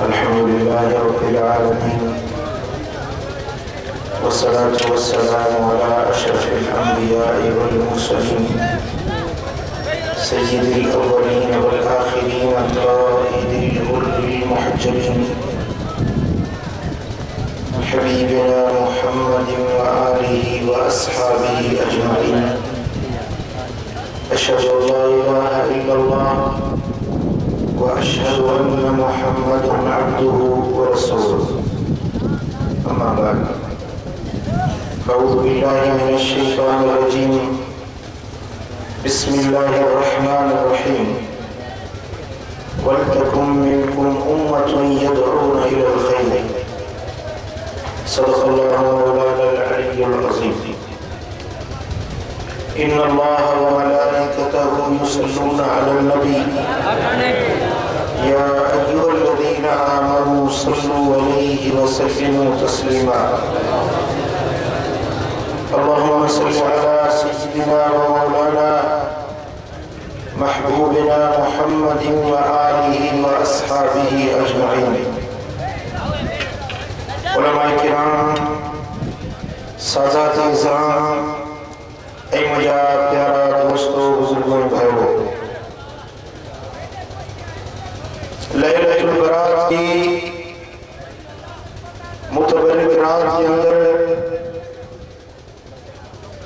الحمد لله رب العالمين والصلاة والسلام على أشرف الأنبياء والمرسلين سيد الأولين والآخرين القائد الغر المحجلين حبيبنا محمد وآله وأصحابه أجمعين. أشهد أن لا إله إلا الله وأشهد أن محمدا عبده ورسوله. أما بعد، أعوذ بالله من الشيطان الرجيم. بسم الله الرحمن الرحيم. ولتكن منكم أمة يدعون إلى الخير. صدق الله مولانا العلي العظيم. إن الله وملائكته يصلون على النبي يا أيها الذين آمنوا صلوا عليه وسلموا تسليما. اللهم صل على سيدنا ومولانا محبوبنا محمد وآله وأصحابه أجمعين. علماء کرام، سادات اعظام، اے مجھا پیارا دوستو، بزرگوں بھائیو، لیلۃ البرات کی متبرک رات کے اندر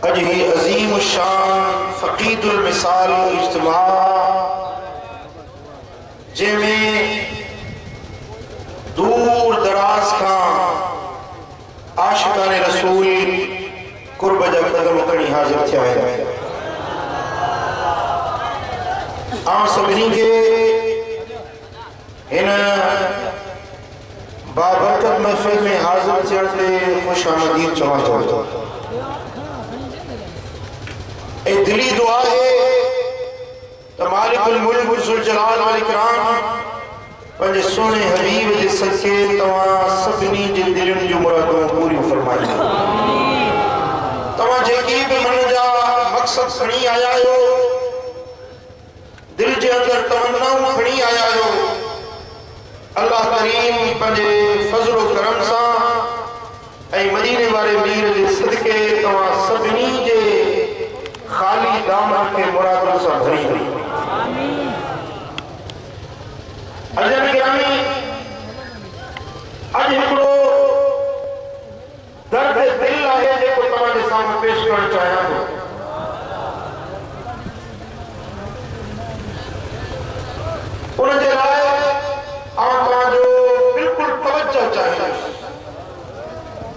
اج ہی عظیم الشان فقید المثال اجتماع جن میں دور دراز کا عاشقان رسول قرب جا قدم کڑی حاضر تھیا ہے. آن سبنی کے ان بابرکت محفل میں حاضر تھیا تے خوش آمدید چواں تو اے دلی دعا ہے مالک الملک ذوالجلال والاکرام پنجے سونے حبیب دے صدقے تواں سبنی جے دلن جو مرادوں پوری فرمائی. تواں جیکی بھی من جا مقصد کھڑی آیا ہو، دل جے اندر تمناؤں کھڑی آیا ہو، اللہ کریم پنجے فضل و کرم سا اے مدینے والے میر دے صدقے تواں سبنی جے خالی دامن کے مرادوں سا بھری ہوئی. اجر گرامی، اج ہکڑو درد دل ہے جے کو تمہارے سامنے پیش کرنا چاہیا تو انہوں نے لائے آقا جو بالکل توجہ چاہیے،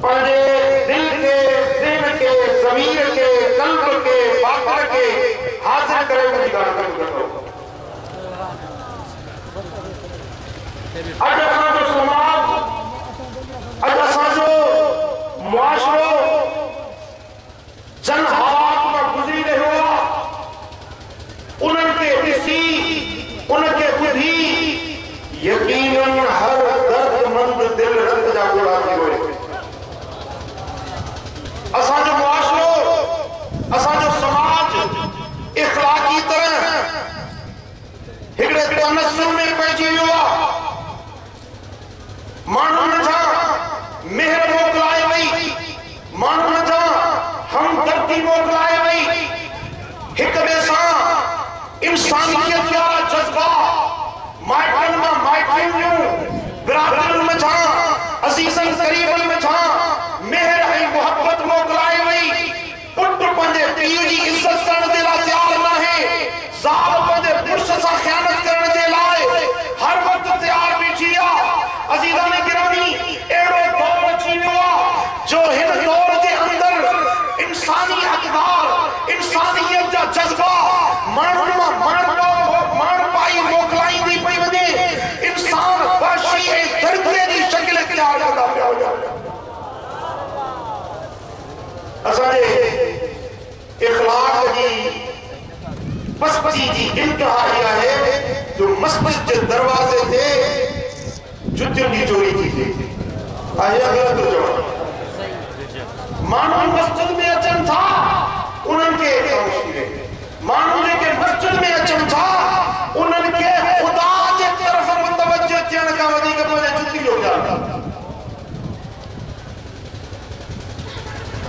پانچے دل کے، ذہن کے، ضمیر کے، قلب کے، باطن کے حاصل کرے گا جگہ کرو. اج اساں جو سماج، اج اساں جو معاشرو جن حالات میں گزری رہے ہوا، انہوں کے اسی ان کے بدھی یقیناً ہر درد مند دل رت جا گوڑا کی ہوئے. اساں جو معاشرو، اساں جو سماج اخلاقی طرح ہکڑے تنسل میں پہنچی ہوا. مانو نہ جا مہر موکلائے وئی، مانو نہ جا ہمدردی موکلائے وئی، ہک بے ساں انسانیت والا جذبہ مائٹن میں مائٹن جوں، برادرن میں جا عزیزن قریبن میں جا مہر ہے محبت موکلائے وئی. پٹ پنجے پیو جی عزت کرنے دے لا تیار نہ ہے، ظاہر پنجے پرس سا خیانت کرنے دے لائے ہر وقت تیار بیٹھیا. عزیزان گرامی، ایڑو دور اچھی ہوا جو ہن دور کے اندر انسانی اقدار، انسانیت جا جذبہ مان پائی موکلائی دی پئی وجے انسان وحشی دردے دی شکل اختیار کردا پیا ہو جائے. اسانے اخلاق کی پسپسی کی انتہا یہ ہے جو مسجد کے دروازے تھے جتن کی چوری کی تھی. آئے غلط ہو جاؤ. مانو مسجد میں اچن تھا انہوں کے خاموشی رہے، مانو کے مسجد میں اچن تھا انہوں کے خدا کے طرف متوجہ تھیان کا ودی کے ॻाल्हि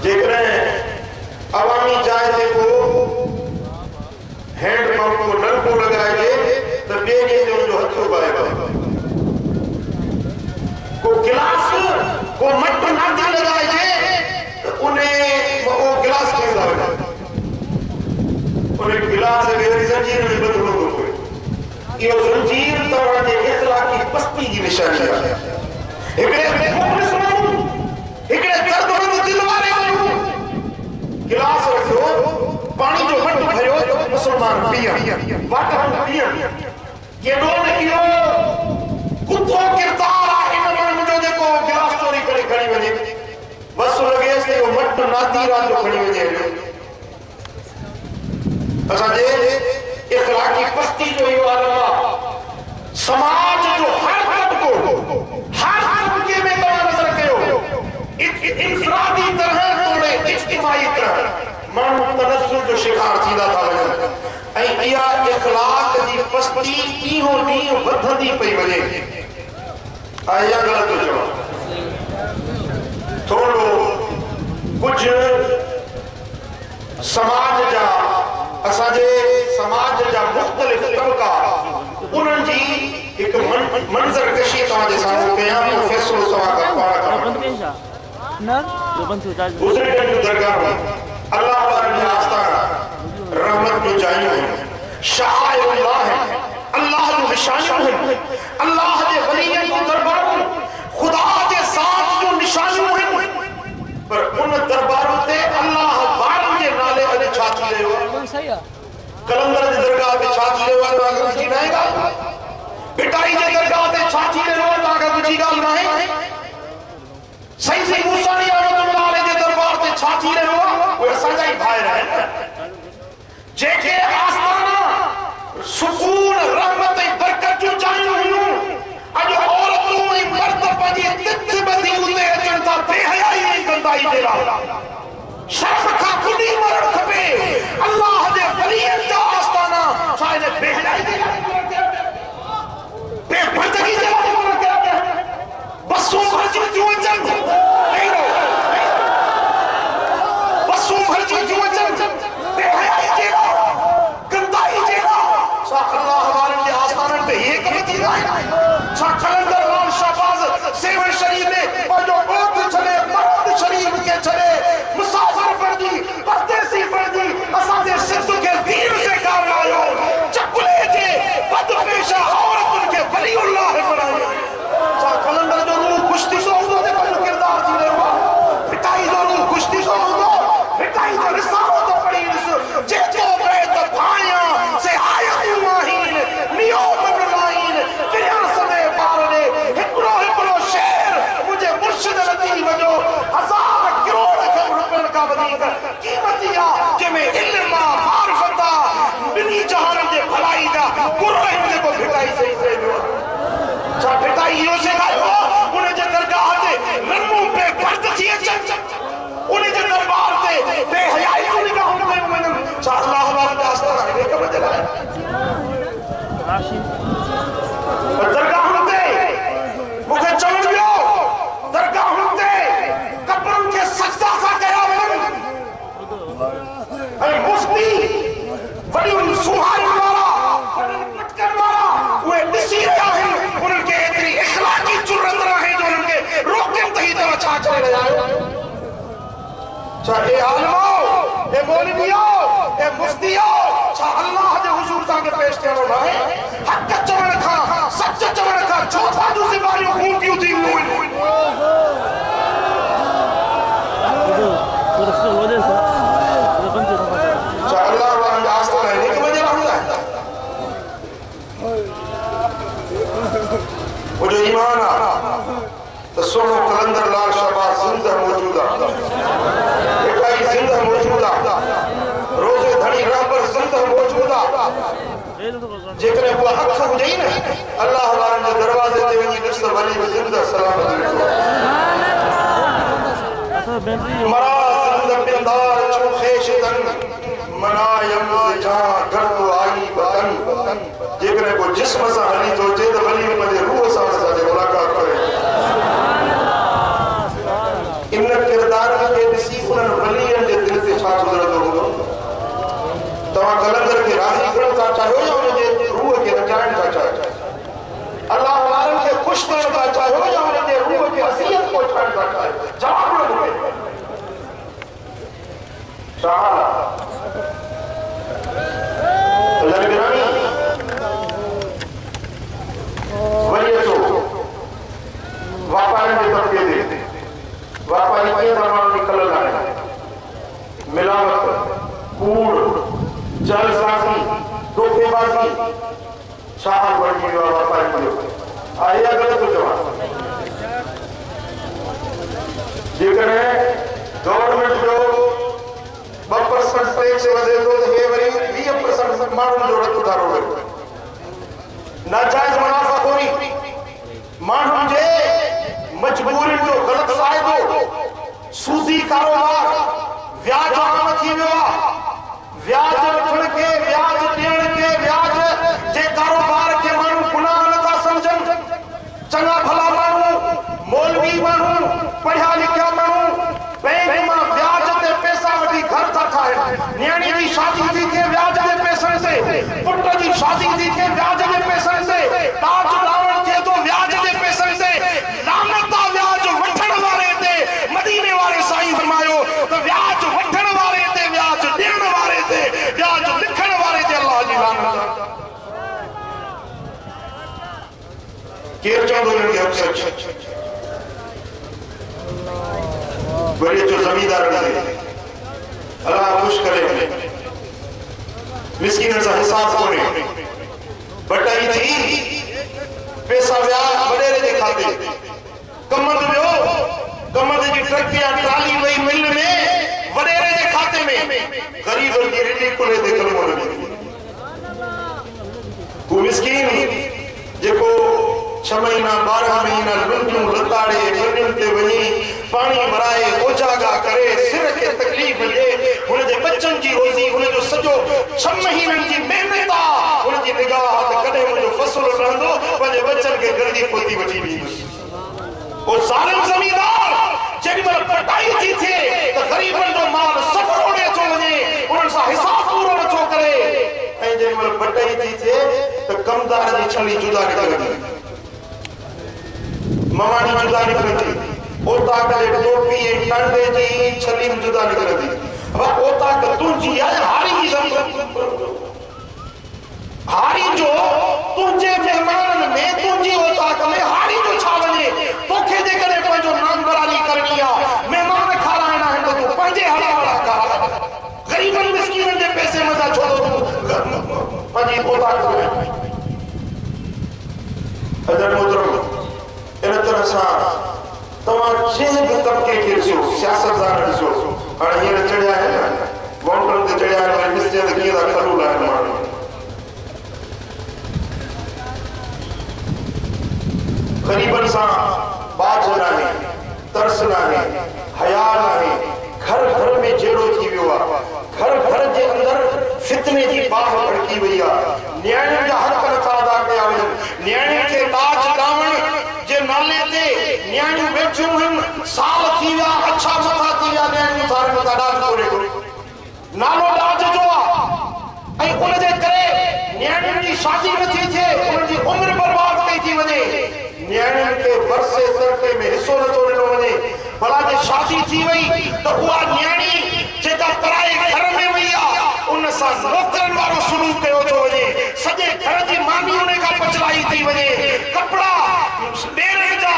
जेकॾहिं अवामी जाइ ते को हैंड पंप को नलको लॻाइजे त ॿिए ॾींहं जो हुनजो हथ उॿारे को गिलास को मट नादी लॻाइजे त उन गिलास खे उन गिलास खे ज़ंजीर में बदिलणो थो पए इहो ज़ंजीर तव्हांजे इख़लाक़ी पस्ती जी निशानी आहे हिकिड़े दर्दमंद दिल वारे गिलास रखियो पानी जो मट भरियो त मुस्लमान पीअण वाटर पीअण केॾो न इहो कुतो किरदार आहे हिन माण्हू जो जेको गिलास चोरी करे खणी वञे बस लॻेसि त इहो मट नादी रात जो खणी वञे असांजे इख़लाक़ी पस्ती जो इहो आलम आहे समाज जो हर तबके में तव्हां नज़र कयो इंफरादी तरह तोड़े इज्तिमाई तरह माण्हू तनस्सुल जो शिकार थींदा था वञनि ऐं इहा इख़लाक़ जी पस्ती ॾींहों ॾींहुं वधंदी पई वञे ऐं इहा ग़लति थो चवां थोरो कुझु समाज जा असांजे समाज जा मुख़्तलिफ़ तबका उन्हनि जी हिकु मंज़र कशी तव्हांजे साम्हूं कयां पियो फ़ैसिलो तव्हां खां पाण गुज़रियल जूं दरगाह अल्लाह वारनि जा आस्थाना रहमत जूं जायूं आहिनि शाइरुल्लाह आहिनि अल्लाह जूं निशानियूं आहिनि अल्लाह जे वलीअनि जूं दरबारूं ख़ुदा जे ज़ात जूं निशानियूं आहिनि पर उन दरबारुनि ते अल्लाह वारनि जे नाले अॼु छा थी रहियो आहे कलंदर जी दरगाह ते छा थी रहियो आहे तव्हांखे बुझी न आहे ॻाल्हि भिटाई जे दरगाह ते छा थी रहियो आहे तव्हांखे बुझी ॻाल्हि न आहे सही मूसाणी जे दरबार ते छा थी रहियो आहे उहे असांजा ई भाइर आहिनि जेके आस्थाना सुकून रहमत ऐं बरकत जूं जायूं हुयूं अॼु औरतूं ऐं मर्द पंहिंजी तिथ ॿधी उते अचनि था बेहयाई ऐं गंदाई जे लाइ शर्म खां खुली मरणु खपे अल्लाह जे वलीअनि जा आस्थाना छा हिन बेहयाई जे लाइ बेपर्दगी जे लाइ बसूं भरिजी थियूं अचनि बसूं भरिजी थियूं अचनि बेहयाई जे लाइ गंदाई जे लाइ छा अल्लाह वारनि जे आस्थाननि ते इहे कम थींदा आहिनि छा कलंदर लाल शाहबाज़ सेवन शरीफ़ में पंहिंजो ॻोठ छॾे मर्द शरीफ़ खे छॾे मुसाफ़िर बणिजी परदेसी बणिजी असांजे सिंध खे दीन सेखारण आयो चकुले जे बदपेशा औरतुनि खे वलीउल्लाह बणायो छा कलंदर जो रूह ख़ुशि थींदो हूंदो जेको किरदार थी रहियो आहे भिटाई जो रूह ख़ुशि थींदो हूंदो भिटाई जो रिसालो तो पढ़ी ॾिस जेको बैत भायां से आयायूं आहिनि नियो मनलाइन विरियांस दे ॿार ॾे हिकिड़ो शेर मुंहिंजे मुर्शिद लथी वञो 1000 करोड़ रुपयनि खां वधीक क़ीमती आहे जंहिंमें इल्म आहे मारिफत आहे ॿिन्ही जहाननि जे भलाई जा गुर आहिनि जेको भिटाई सही चइबो आहे छा भिटाई इहो सेखारियो उन जे दरगाह ते रनूं बेपर्द थी अचनि उन जे दरबार ते बेहयाई जूं निगाहूं कयूं वञनि छा अल्लाह वारनि जा आस्थाना हिन कम जे लाइ दरगाहुनि ते मूंखे चवणु ॾियो दरगाहुनि ते कब्रुनि खे सजदा सां कया वञनि ऐं मुफ्ती वॾियूं सुहारियुनि वारा मटकनि वारा उहे ॾिसी रहिया आहिनि उन्हनि खे एतिरी इख़लाक़ी जुर्रत आहे जो उन्हनि खे रोकनि त ही तव्हां छा करे रहिया आहियो छा ए आलिमो ए मौलवियो ए मुफ्तियो छा अल्लाह जे हुज़ूर तव्हांखे पेश थियणो न आहे हक़ चवण खां सच चवण खां छो तव्हांजूं ज़बानियूं गूंगियूं थी वियूं आहिनि छा अल्लाह वारनि जा आस्थाना हिक वञे रहंदा आहिनि वो जो ईमान आहे त सोनो कलंदर लाल शाहबाज़ ज़िंदा मौजूद आहे भिटाई ज़िंदा मौजूद आहे रोज़े धणी रहबर ज़िंदा मौजूद आहे जेकॾहिं उहा अख हुजे न अल्लाह वारनि जे दरवाज़े ते वञी ॾिस त वली बि ज़िंदा सलामत मरा ज़िंदा बिंदार छो ख़ेशतन मनायम जा गर्द आई बतन जेकॾहिं को जिस्म सां हली थो अचे त वली पंहिंजे रूह सां मुलाक़ात करे खुश करण था चाहियो या उनजे रूह खे असियत पहुचाइण था चाहियो? जवाब न ॾिए। वरी अचो वापारी जे तबके ते। वापारी कीअं माण्हुनि निकलल आहे? मिलावट, कूड़, जालसाज़ी, धोखेबाज़ी, छा हाल बणिजी वियो आहे वापारी जो? आहे या ग़लति थो चवां? जेकॾहिं गवर्नमेंट जो 2% टैक्स वधे थो त हे वरी 20% माण्हुनि जो रत उधारो कयो। नाजाइज़ मुनाफ़ाखोरी, माण्हुनि जे मजबूरियुनि जो ग़लति फ़ाइदो, सूदी कारोबार, व्याज आम थी वियो आहे। व्याज वठण खे, व्याज ॾियण खे, व्याज जे कारोबार खे माण्हू गुनाह नथा सम्झनि। चङा भला माण्हू, मौलवी माण्हू, पढ़िया लिखिया माण्हू बैंक मां व्याज ते पैसा वठी घर था ठाहिनि। न्याणी जी शादी थी थिए व्याज जे पैसनि ते, पुट जी शादी थी थिए व्याज जे पैसनि ते, ताज लावण थिए थो व्याज जे पैसनि ते। लानत आहे व्याज वठण वारे ते। मदीने वारे साईं फरमायो त व्याज वठण वारे ते, व्याज ॾियण वारे ते, व्याज लिखण वारे ते अल्लाह जी लानत आहे। केरु चवंदो हिननि खे हक़ सच? वरी अचो ज़मींदार ॾिसे, अल्लाह ख़ुशि करे। मिस्किननि सां हिसाब कोन्हे। बटाई थी, पैसा विया वॾेरे जे खाते, कमंद वियो, कमंद जी ट्रक या ट्राली वई मिल में, वॾेरे जे खाते में, ग़रीबनि जी रिली कुल्हे ते कलमो लॻी। हू मिस्कीन जेको 6 महीना 12 महीना लुंडियूं लताड़े गॾियुनि ते वञी पाणी भराए ओजागा करे सिर खे तकलीफ़ ॾे, हुनजे बच्चनि जी रोज़ी, हुनजो सॼो 6 महीननि जी महिनत आहे। हुनजी निगाह त कॾहिं मुंहिंजो फ़सुलु रहंदो, पंहिंजे बच्चनि खे गंदी पोती वठी ॾींदुसि। ओ ज़ालिम ज़मींदार जेॾीमहिल पटाई थी थिए त ग़रीबनि जो माल सभु रोड़े थो वञे, उन्हनि सां हिसाब पूरो नथो करे। ऐं जेॾीमहिल पटाई थी थिए त कमदार जी छली जुदा निकिरंदी, मवानी जुदा निकिरंदी, ओता करे टोपी ऐं टांडे जी छली जुदा निकिरंदी। अब ओता कर तुंहिंजी आहे, हारी जी ज़रूरत, हारी जो तुंहिंजे महिमाननि में, तुंहिंजी ओता में हारी जो छा वञे? तोखे जेकॾहिं पंहिंजो नाम बराली करणी आहे, महिमान खाराइणा आहिनि त तूं पंहिंजे हलाला खाराए। ग़रीबनि मिस्कीननि जे पैसे मथां छो तूं पंहिंजी ओता करे? अदर मोहतरम, इन तरह सां तव्हां जंहिं बि तबके खे ॾिसो, सियासतदान ॾिसो, हाणे हींअर चढ़िया आहिनि न, काउंटर ते चढ़िया आहिनि, ॾिसजे त कीअं था खलूल आहिनि माण्हू। ग़रीबनि सां बाज नाहे, तरस नाहे, हया नाहे। घर घर में जहिड़ो थी वियो आहे, घर घर जे अंदरि फितने जी बाह भड़की वई आहे। न्याणियुनि जा हक़ नथा अदा कया वञनि। न्याणियुनि खे ताज ॾावण जे नाले ते न्याणियूं वेठियूं आहिनि, साल थी विया, अच्छा मथा थी विया, न्याणियूं साल मथा ॾाज कोन्हे, नालो ॾाज जो आहे। ऐं उनजे करे न्याणियुनि जी शादी नथी थिए, उन्हनि जी उमिरि बर्बाद कई थी वञे। न्याणियुनि खे वरसे तरके में हिसो नथो ॾिनो वञे। भला जे शादी थी वई त उहा न्याणी जेका पराए घर में वई आहे, उन सां नौकरनि वारो सुलूक कयो थो वञे। सॼे घर जी मानी उन खां पचलाई थी वञे। कपिड़ा ॾेरनि जा,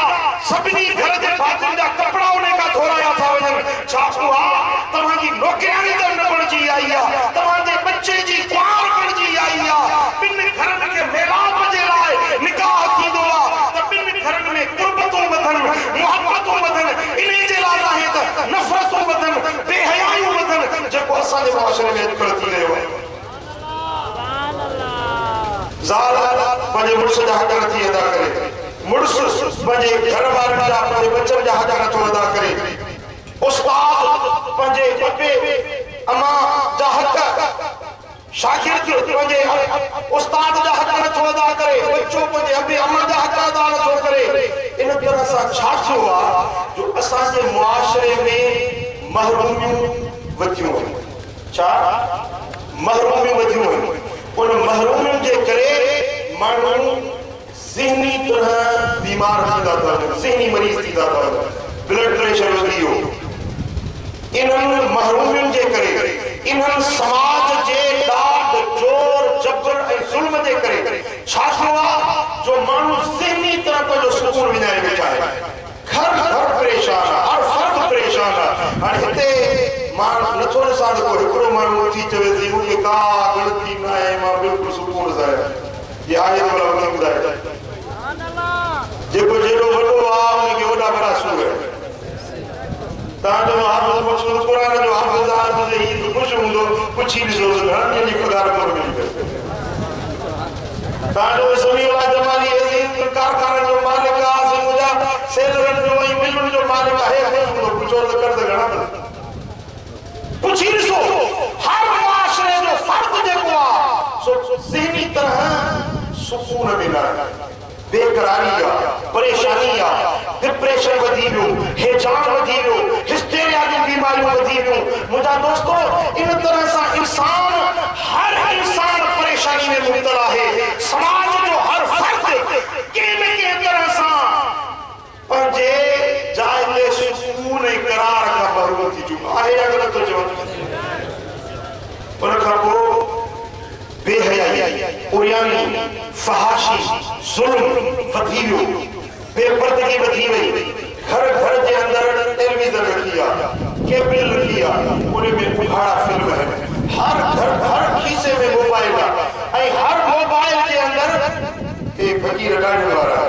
सभिनी घर जे भातियुनि जा कपिड़ा उन खां धोराया था वञनि। छा उहा तव्हांजी नौकराणी त न बणिजी आई आहे, तव्हांजे बच्चे जी कुंवार बणिजी आई आहे। ॿिनि घरनि खे मेलाप जे लाइ निकाह थींदो आहे त ॿिनि घरनि में कुर्बतूं वधनि, मुहबतूं वधनि। इन जे लाइ नाहे त नफ़रतूं वधनि, बेहयायूं वधनि, जेको असांजे मुआशरे में अॼुकल्ह थी रहियो आहे। ज़ाल पंहिंजे मुड़ुस जा हक़ नथी अदा करे, मुड़ुस पंहिंजे घर वारनि जा, पंहिंजे बच्चनि जा हक़ नथो अदा करे। उस्ताद पंहिंजे पपे अमा जा हक़, शागिर्द पंहिंजे उस्ताद जा हक़ नथो अदा करे, बच्चो पंहिंजे अबे अमा जा हक़ अदा नथो करे। इन तरह सां छा थियो आहे जो असांजे मुआशरे में महरूमियूं वधियूं आहिनि। छा महरूमियूं वधियूं आहिनि? उन महरूमियुनि जे करे माण्हू ज़हनी तरह बीमार थींदा था ज़हनी मरीज़ थींदा था ब्लड प्रेशर वधी वियो इन्हनि महरूमियुनि जे करे इन्हनि समाज जे ॾाढ जोर जबर ऐं ज़ुल्म जे करे छा थियो आहे जो माण्हू ज़हनी तरह पंहिंजो सुकून विञाए वेठा आहिनि घर घर परेशान आहे हर फ़र्द परेशान आहे हाणे हिते मां नथो ॾिसां त को हिकिड़ो माण्हू उथी चवे थी मूंखे का ग़लती न आहे मां बिल्कुलु सुकून सां आहियां इहा आहे त भला मूंखे ॿुधाए जेको जहिड़ो वॾो आहे उनखे वॾा वॾा सूर तव्हांजो हाफ़िज़ मक़सूद क़ुर जो हाफ़िज़ आहे त हीउ ख़ुशि हूंदो पुछी ॾिसो घणनि ॾींहंनि जी पघार कोन मिली करे तव्हांजो समीउ जमाली कारखाने जो मालिक आहे मुंहिंजा सेलरनि जो ऐं मिलुनि जो मालिक आहे पुछो त कर्ज़ घणा अथनि पुछी ॾिसो हर मुआशरे जो फ़र्द जेको आहे सो ज़हनी तरह सुकून में न आहे बेकरारी आहे परेशानी आहे डिप्रेशन वधी वियो हेजान वधी वियो हिस्टेरिया जी बीमारियूं वधी वियूं मुंहिंजा दोस्तो इन तरह सां इंसान हर इंसान परेशानी में मुब्तला आहे समाज जो हर फ़र्द कंहिं न कंहिं तरह सां पंहिंजे जाइ ते सुकून ऐं करार खां महरूम थी चुको आहे या ग़लति थो चवां उन खां पोइ बेहयाई उरियानी फहाशी ज़ुल्म वधी वियो बेपर्दगी वधी वई घर घर जे अंदर टेलीविज़न रखी आहे केबल रखी आहे उन में उघाड़ा फिल्म आहिनि हर घर हर खीसे में मोबाइल आहे ऐं हर मोबाइल जे अंदर के फ़क़ीर ॾाढे वारा